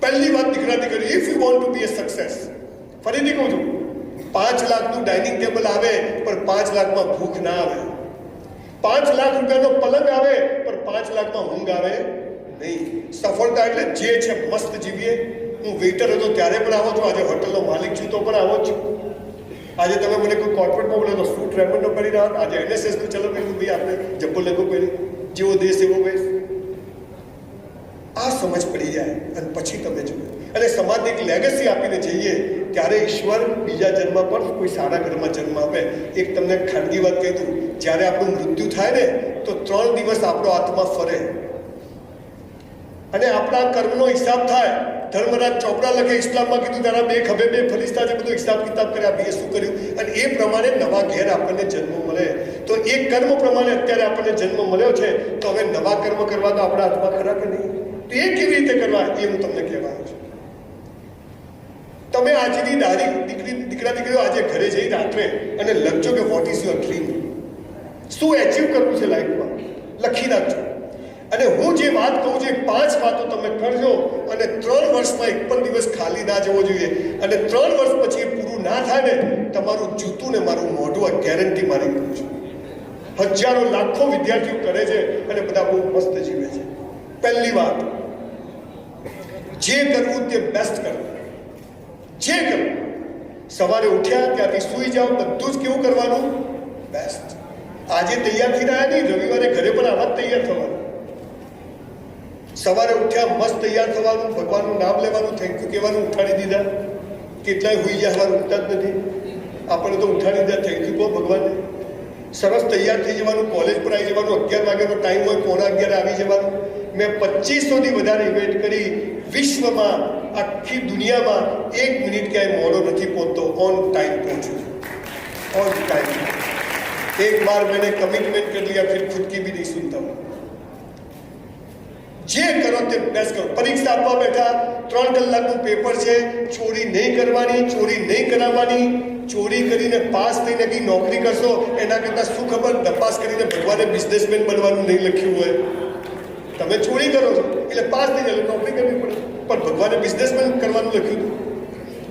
પહેલી વાત દીકરા દીકરી, if you want to be a success, ફરીથી કહું છું, 5 લાખનું ડાઇનિંગ ટેબલ આવે પણ 5 લાખમાં ભૂખ ના આવે. 5 લાખ રૂપિયાનો પલંગ આવે પણ 5 લાખમાં ઊંઘ આવે નહીં. સફળતા એટલે જે છે મસ્ત જીવીએ. હું વેઇટર હતો ત્યારે પણ આવો છું, આજે હોટલનો માલિક છું તો પણ આવો જ છું. આજે તમે મને કોઈ કોર્પોરેટમાં બોલે તો સૂટ રેમન્ડનો પહેરીને આવો, આજે NSSનું ચલો પહેર્યું, ભાઈ આપણે જબ્બો લેગો પહેરી, જેવો દેશ એવો વેશ. આ સમજ પડી જાય અને પછી તમે જુઓ અને સમાજને એક લેગસી આપીને જઈએ ત્યારે ઈશ્વર બીજા જન્મ પર કોઈ સારા ઘરમાં જન્મ આપે. એક તમને ખાનગી વાત કહી દઉં, જ્યારે આપણું મૃત્યુ થાય ને તો 3 દિવસ આપણો આત્મા ફરે અને આપણા કર્મનો હિસાબ થાય. ધર્મરાજ ચોપડા લખે, ઇસ્લામમાં કીધું તારા 2 ખભે 2 ફરિશ્તા છે, બધું હિસાબ કિતાબ કર્યા, ભાઈએ શું કર્યું, અને એ પ્રમાણે નવા ઘેર આપણને જન્મ મળે. તો એ કર્મ પ્રમાણે અત્યારે આપણને જન્મ મળ્યો છે, તો હવે નવા કર્મ કરવા તો આપણા હાથમાં ખરા કે નહીં? તો એ કેવી રીતે કરવા એ હું તમને કહેવાનું છું. તમે આજની દીકરા દીકરીઓ આજે ઘરે જઈ રાત્રે અને લખજો કે વોટ ઇઝ યોર ડ્રીમ, શું એચીવ કરવું છે લાઈફમાં, લખી નાખજો. અને હું જે વાત કહું છું 5 વાતો તમે કરજો અને 3 વર્ષમાં એક પણ દિવસ ખાલી ના જવો જોઈએ. અને 3 વર્ષ પછી એ પૂરું ના થાય ને, તમારું જૂતું ને મારું મોઢું આ ગેરંટી મારી કહું છું. હજારો લાખો વિદ્યાર્થીઓ કરે છે અને બધા બહુ મસ્ત જીવે છે. પહેલી વાત, જે કરવું તે બેસ્ટ કરવું. જે કરવું, સવારે ઉઠ્યા ત્યાંથી સૂઈ જાઓ, બધું જ કેવું કરવાનું, બેસ્ટ. આજે તૈયાર થઈ રહ્યા નહીં, રવિવારે ઘરે પણ આવા જ તૈયાર થવાનું. સવારે ઉઠ્યા મસ્ત તૈયાર થવાનું, ભગવાનનું નામ લેવાનું, થેન્ક યુ કહેવાનું, ઉઠાડી દીધા. કેટલાય હોઈ ગયા સવારે ઉઠતા જ નથી, આપણે તો ઉઠાડી દીધા, થેન્ક યુ કહો ભગવાનને. સરસ તૈયાર થઈ જવાનું, કોલેજ પર આવી જવાનું, 11 વાગ્યાનો ટાઈમ હોય, 11:15 આવી જવાનું. મેં 2500થી વધારે ઇવેન્ટ કરી વિશ્વમાં, આખી દુનિયામાં 1 મિનિટ ક્યાંય મોડો નથી પહોંચતો, ઓન ટાઈમ પહોંચું, ઓન ટાઈમ. एक बार मैंने कमिटमेंट कर लिया, फिर खुद की भी नहीं सुनता हूँ. જે કરો તે બેસ્ટ કરો. પરીક્ષા આપવા બેઠા, 3 કલાકનું પેપર છે, ચોરી નહીં કરવાની, ચોરી નહીં કરાવવાની. ચોરી કરીને પાસ થઈને કંઈ નોકરી કરશો એના કરતાં શું ખબર, તપાસ કરીને ભગવાને બિઝનેસમેન બનવાનું નહીં લખ્યું હોય. તમે ચોરી કરો છો એટલે પાસ થઈ જાય, નોકરી કરવી પડે, પણ ભગવાને બિઝનેસમેન કરવાનું લખ્યું હતું.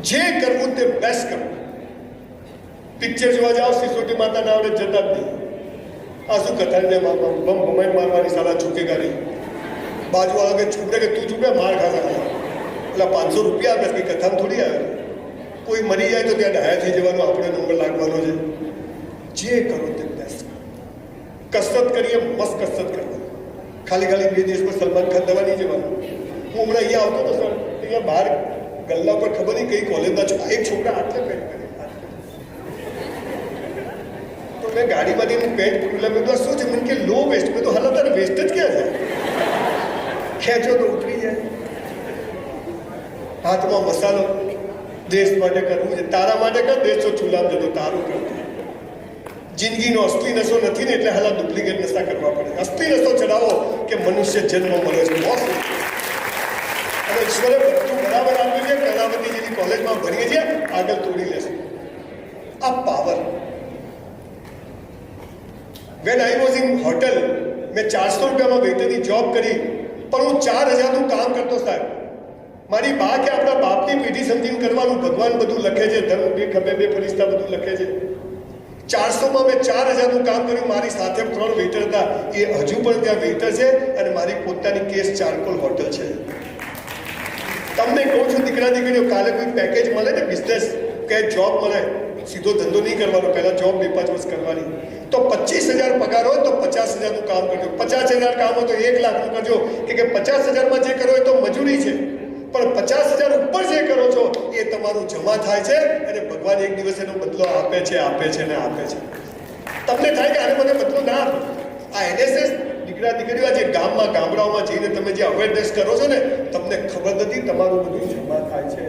જે કરવું તે બેસ્ટ કરો. પિક્ચર જોવા જાઓ, સિસોટી માતા ના આવડે જતા જ નહીં. આ શું કથાને બમ ભમાઈ મારવાની, સાલા ઝૂકેગા નહીં. બાજુ વાળા કે છૂપડે કે તું છૂપે માર ખાતા, એટલે 500 રૂપિયા આપે, કંઈ કથામાં થોડી આવે. કોઈ મરી જાય તો ત્યાં ડાયા થઈ જવાનું, આપણે નંબર લાગવાનો છે. જે કરો તે બેસ્ટ. કસરત કરીએ, મસ્ત કસરત કરવાની. ખાલી 2 દિવસમાં સલમાન ખાન દવા નહીં જવાનું. હું હમણાં અહીંયા આવતો હતો સર, અહીંયા બહાર ગલ્લા પર ખબર નહીં કઈ કોલેજના છો, એક છોકરા આટલે પેન્ટ કરી, તો મેં ગાડીમાંથી હું પેન્ટ ખુલ્લા, મેં તો શું છે, મને કે લો વેસ્ટ, મેં તો હાલ તારે વેસ્ટ જ ક્યાં છે, ખેંચો તો ઉતરી જાય. હાથમાં મસાલો, દેશ માટે કરવું છે, તારા માટે કર, દેશ તો ચૂલામ જતો તારું કર. જિંદગીનો અસલી નશો નથી ને, એટલે હાલ ડુપ્લિકેટ નશા કરવા પડે. અસલી નશો ચડાવો કે મનુષ્ય જન્મ મળ્યો છે, બોસ. અને ઈશ્વરે બધું બરાબર આપ્યું છે. કર્ણાવતી જેવી કોલેજમાં ભણીએ છીએ, આગળ તોડી લેશે. આ power. When I was in hotel, મેં 400 રૂપિયામાં વેઇટરની જોબ કરી, પણ હું 4000નું કામ કરતો સાહેબ. મારી બા કે આપણા બાપની પેઢી સમજીને કરવાનું, ભગવાન બધું લખે છે, ધર્મ 2 ખભે 2 ફરિશ્તા બધું લખે છે. 400માં મેં 4000નું કામ કર્યું. મારી સાથે 3 વેઇટર હતા, એ હજુ પણ ત્યાં વેઇટર છે અને મારી પોતાની કેસ ચારકોલ હોટલ છે. તમને કહું છું દીકરા દીકરીઓ, કાલે કોઈ પેકેજ મળે ને, બિઝનેસ કે જોબ મળે, સીધો ધંધો નહીં કરવાનો, પહેલાં જોબ 2-5 વર્ષ કરવાની. તો 25,000 પગાર હોય તો 50,000નું કામ કરજો. 50,000 કામ હોય તો 1 લાખનું કરજો, કે 50,000માં જે કરો એ તો મજૂરી છે, પણ 50,000 ઉપર જે કરો છો એ તમારું જમા થાય છે અને ભગવાન એક દિવસ એનો બદલો આપે છે, આપે છે ને આપે છે. તમને થાય કે આને મને બદલો ના આપે. આ NSS દીકરા દીકરીઓ આજે ગામડાઓમાં જઈને તમે જે અવેરનેસ કરો છો ને, તમને ખબર નથી તમારું બધું જમા થાય છે.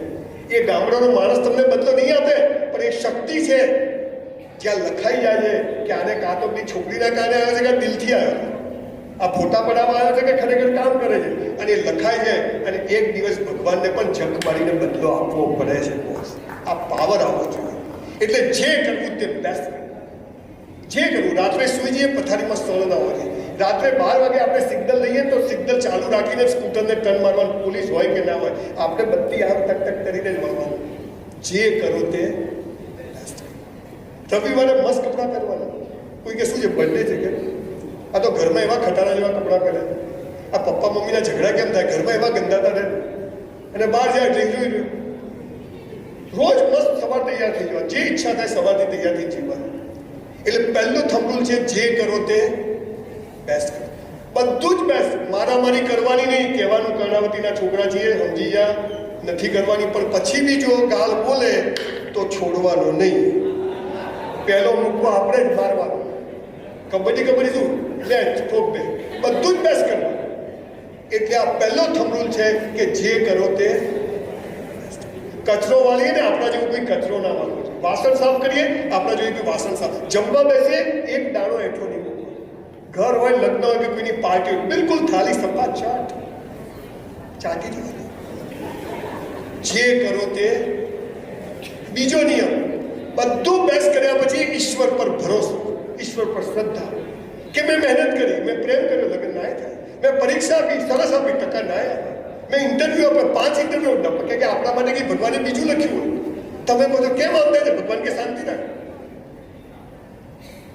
એ ગામડાનો માણસ તમને બદલો નહીં આપે, પણ એ શક્તિ છે જ્યાં લખાઈ જાય છે કે આને કાં તો છોકરીના કારણે આવે છે કે દિલથી આવે, આ ફોટા પડાવવા આવે છે કે ખરેખર કામ કરે છે, અને એ લખાય છે. અને એક દિવસ ભગવાનને પણ જખ મારીને બદલો આપવો પડે છે. આ પાવર આવવો જોઈએ. એટલે જે કરવું તે બેસ્ટ. જે કરવું, રાત્રે સુઈ જઈએ પથારીમાં સ્થળ ના હોય, રાત્રે 12 વાગે આપણે સિગ્નલ લઈએ તો સિગ્નલ ચાલુ રાખીને સ્કૂટરને ટર્ન મારવાનું, પોલીસ હોય કે ના હોય, આપણે બત્તી આમ ટક ટક કરીને જ વળવાનું. જે કરો તે રવિવારે મસ્ત કપડાં પહેરવાના. કોઈ કે શું છે, બર્થડે છે કે? આ તો ઘરમાં એવા ખટારા જેવા કપડાં પહેરે. આ પપ્પા મમ્મીના ઝઘડા કેમ થાય? ઘરમાં એવા ગંદાતા રહે અને બહાર જાય એટલે જોઈ રહ્યું. રોજ મસ્ત સવાર તૈયાર થઈ જવા, જે ઈચ્છા થાય સવારથી તૈયાર થઈ જીવવાનું. એટલે પહેલું થંભ રૂલ છે, જે કરો તે બેસ્ટ કરો. બધું જ બેસ્ટ. મારામારી કરવાની નહીં. કહેવાનું કર્ણાવતીના છોકરા છીએ, સમજી જા, નથી કરવાની. પણ પછી બી જો ગાલ બોલે તો છોડવાનો નહીં. પહેલો મૂકવો આપણે જ મારવાનો. કબડ્ડી શું લે ઠોક દે, બધું જ બેસ્ટ કરવાનું. એટલે આ પહેલો થંભ રૂલ છે કે જે કરો તે. કચરો વાળીએ ને આપણા જેવું કોઈ કચરો ના વાળવો છે. વાસણ સાફ કરીએ આપણા જેવું કોઈ વાસણ સાફ. જમવા બેસીએ એક દાણો હેઠો નહીં મૂકવો. ઘર હોય, લગ્ન હોય કે કોઈની પાર્ટી હોય, બિલકુલ થાળી સફા ચાટી જવાની. જે કરો તે. બીજો નિયમ, બધું બેસ્ટ કર્યા પછી ઈશ્વર પર ભરોસો, ઈશ્વર પર શ્રદ્ધા કે મેં મહેનત કરી, મેં પ્રેમ કર્યો, લગ્ન ના થાય, મેં પરીક્ષા આપી, સરસ આપી, ટકા ના આવે, મેં ઇન્ટરવ્યુ આપ્યો, 5 ઇન્ટરવ્યુ કે આપણા માટે કંઈ ભગવાને બીજું લખ્યું હોય. તમે કહો છો કેમ આવતા છે? ભગવાન કે શાંતિ રાખે.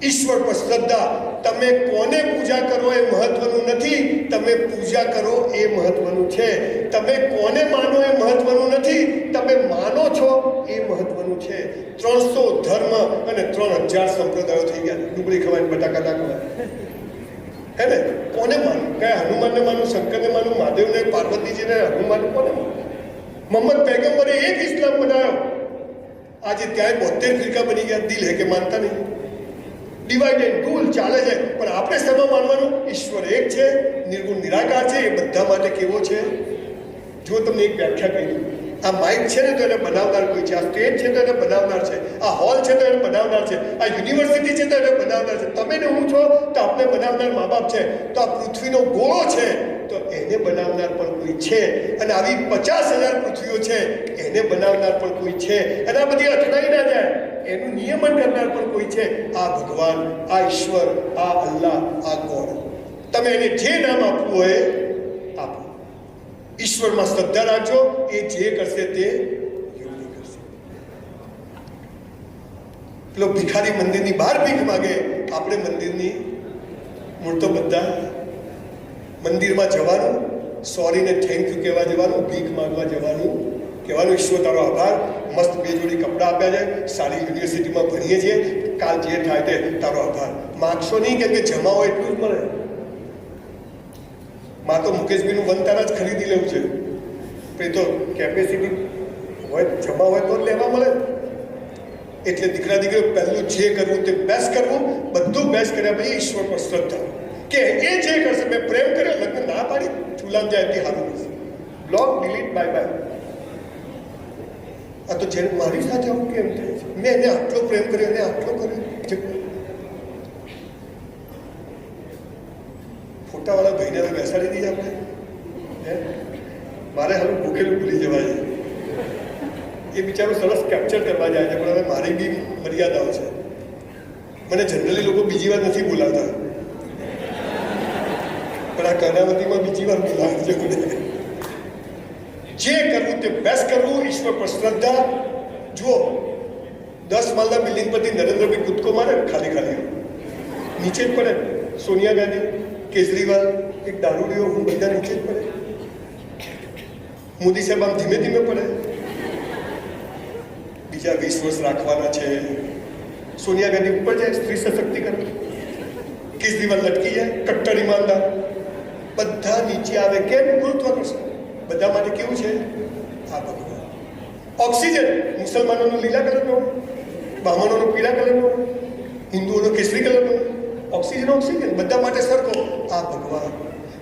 ઈશ્વર પર શ્રદ્ધા. તમે કોને પૂજા કરો એ મહત્વનું નથી, તમે પૂજા કરો એ મહત્વનું છે. તમે કોને માનો એ મહત્વનું નથી, તમે માનો છો એ મહત્વનું છે. 300 ધર્મ અને 3000 સંપ્રદાયો થઈ ગયા. ડુંગળી ખવાય, બટાકા ના ખવાય, હે ને? કોને માનું? કયા હનુમાનને માનું, શંકરને માનું, મહાદેવને, પાર્વતીજીને, હનુમાન કોને માનું? મોહમ્મદ પૈગંબરે એક ઇસ્લામ બનાવ્યો. આજે ત્યાં 72 ફિરકા બની ગયા. દિલ હે કે માનતા નહીં. ડિવાઇડ એન્ડ રૂલ ચાલે છે. પણ આપણે શેમાં માનવાનું? ઈશ્વર એક છે, નિર્ગુણ નિરાકાર છે. એ બધા માટે કેવો છે? જો તમને એક વ્યાખ્યા કહી દઉં. આ માઇક છે ને તો એને બનાવનાર કોઈ છે, આ સ્ટેજ છે તો એને બનાવનાર છે, આ હોલ છે તો એને બનાવનાર છે, આ યુનિવર્સિટી છે તો એને બનાવનાર છે, તમે ને હું છો તો આપણે બનાવનાર મા બાપ છે. તો આ પૃથ્વીનો ગોળો છે તો એને બનાવનાર પણ કોઈ છે. અને આવી 50,000 પૃથ્વીઓ છે, એને બનાવનાર પણ કોઈ છે. અને આ બધી અથડાઈ ના જાય એનું નિયમન કરનાર પણ કોઈ છે. આ ભગવાન, આ ઈશ્વર, આ અલ્લાહ, આ ગોડ. તમે એને જે નામ આપવું હોય આપો. ઈશ્વરમાં શ્રદ્ધા રાખજો. એ જે કરશે તે યોગ્ય કરશે. પેલો ભિખારી મંદિરની બહાર ભીખ માગે, આપણે મંદિરની મૂળ તો બધા મંદિરમાં જવાનું, સોરીને થેન્ક યુ કહેવા જવાનું, ભીખ માગવા જવાનું, કહેવાનું ઈશ્વર તારો આભાર, મસ્ત 2 જોડી કપડાં આપ્યા છે, સારી યુનિવર્સિટીમાં ભણીએ છીએ, કાલ જે થાય તે તારો આભાર. માગશો નહીં, કેમ કે જમા હોય એટલું જ મળે. માં તો મુકેશભાઈનું વનતારા જ ખરીદી લેવું છે. પછી તો કેપેસિટી હોય, જમા હોય તો લેવા મળે. એટલે દીકરા દીકરીઓ પહેલું જે કરવું તે બેસ્ટ કરવું. બધું બેસ્ટ કર્યા પછી ઈશ્વર પર શ્રદ્ધા કે એ જે કરશે. મેં પ્રેમ કર્યો, લગ્ન ના પાડી, ચૂલામ જાય તે સારું રહેશે. Block delete, bye bye. આ તો જેને મારી સાથે આવું કેમ થાય છે? મેં એને આટલો પ્રેમ કર્યો, એને આટલો કર્યો. ફોટાવાળા ભાઈને હવે બેસાડી દઈએ આપણે. મારે હવે ભૂખેલું ભૂલી જવાય. એ બિચારું સરસ કેપ્ચર કરવા જાય છે, પણ હવે મારી બી મર્યાદાઓ છે. મને જનરલી લોકો બીજી વાર નથી બોલાવતા, પણ આ કર્ણાવતીમાં બીજી વાર બોલાવે છે મને. જે કરવું તે બેસ્ટ કરવું, ઈશ્વર પર શ્રદ્ધા. જુઓ, 10 માળના બિલ્ડિંગ પરથી નરેન્દ્રભાઈ કૂદકો મારે, ખાલી નીચે જ પડે. સોનિયા ગાંધી, કેજરીવાલ, એક દારૂડિયો, હું બધા નીચે જ પડે. મોદી સાહેબ આમ ધીમે ધીમે પડે. બીજા 20 વર્ષ રાખવાના છે. સોનિયા ગાંધી ઉપર જાય, સ્ત્રી સશક્તિકરણ. કેજરીવાલ લટકી જાય, કટ્ટર ઈમાનદાર. બધા નીચે આવે. કેમ? ગુરુત્વાકર્ષણ. બધા માટે કેવું છે? આ ભગવાન. ઓક્સિજન, મુસલમાનોનો લીલા કલરનો, બ્રાહ્મણોનો પીળા કલરનો, હિન્દુઓનો કેસરી કલરનો. ઓક્સિજન બધા માટે સરખો. આ ભગવાન.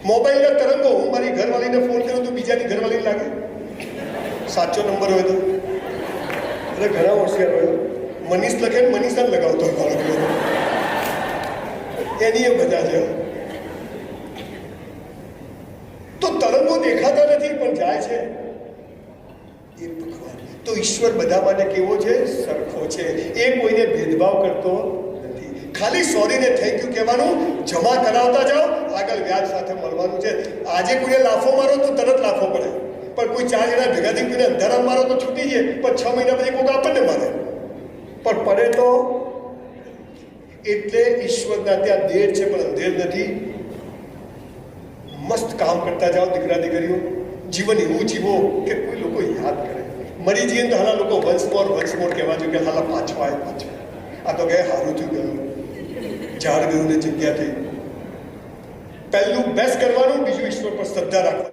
મોબાઈલના તરંગો, હું મારી ઘરવાળીને ફોન કરું તો બીજાની ઘરવાળીને લાગે. સાચો નંબર હોય તો. અરે ઘણા હોશિયાર હોય. મનીષ લખે ને મનીષા લગાવતો હોય બાળકો. એની એ બધા છે. તો તરંગો દેખાતા નથી પણ જાય છે. એ ભગવાન. તો ઈશ્વર બધા માટે કેવો છે? સરખો છે. એ કોઈને ભેદભાવ કરતો નથી. ખાલી સોરી ને થેન્ક યુ કહેવાનું, જમા કરાવતા જાઓ, આગળ વ્યાજ સાથે મળવાનું છે. આજે કોઈને લાફો મારો તો તરત લાફો પડે, પણ કોઈ 4 જણા ભેગા થઈ કોઈને અંધારા મારો તો છૂટી જાય, પણ 6 મહિના પછી કોઈક આપણને મારે, પણ પડે તો. એટલે ઈશ્વરના ત્યાં દેર છે પણ અંધેર નથી. મસ્ત કામ કરતા જાઓ દીકરા દીકરીઓ, જીવન એવું જીવો કે કોઈ લોકો યાદ કરે. મરી જઈએ તો હાલા લોકો વન્સ મોર કહેવા જોઈએ કે હાલા પાછો આવ્યો. આ તો કહે સારું થયું ગયું, ઝાડ ગયું ને જગ્યા થઈ. પહેલું બેસ્ટ કરવાનું, બીજું ઈશ્વર પર શ્રદ્ધા રાખવાની.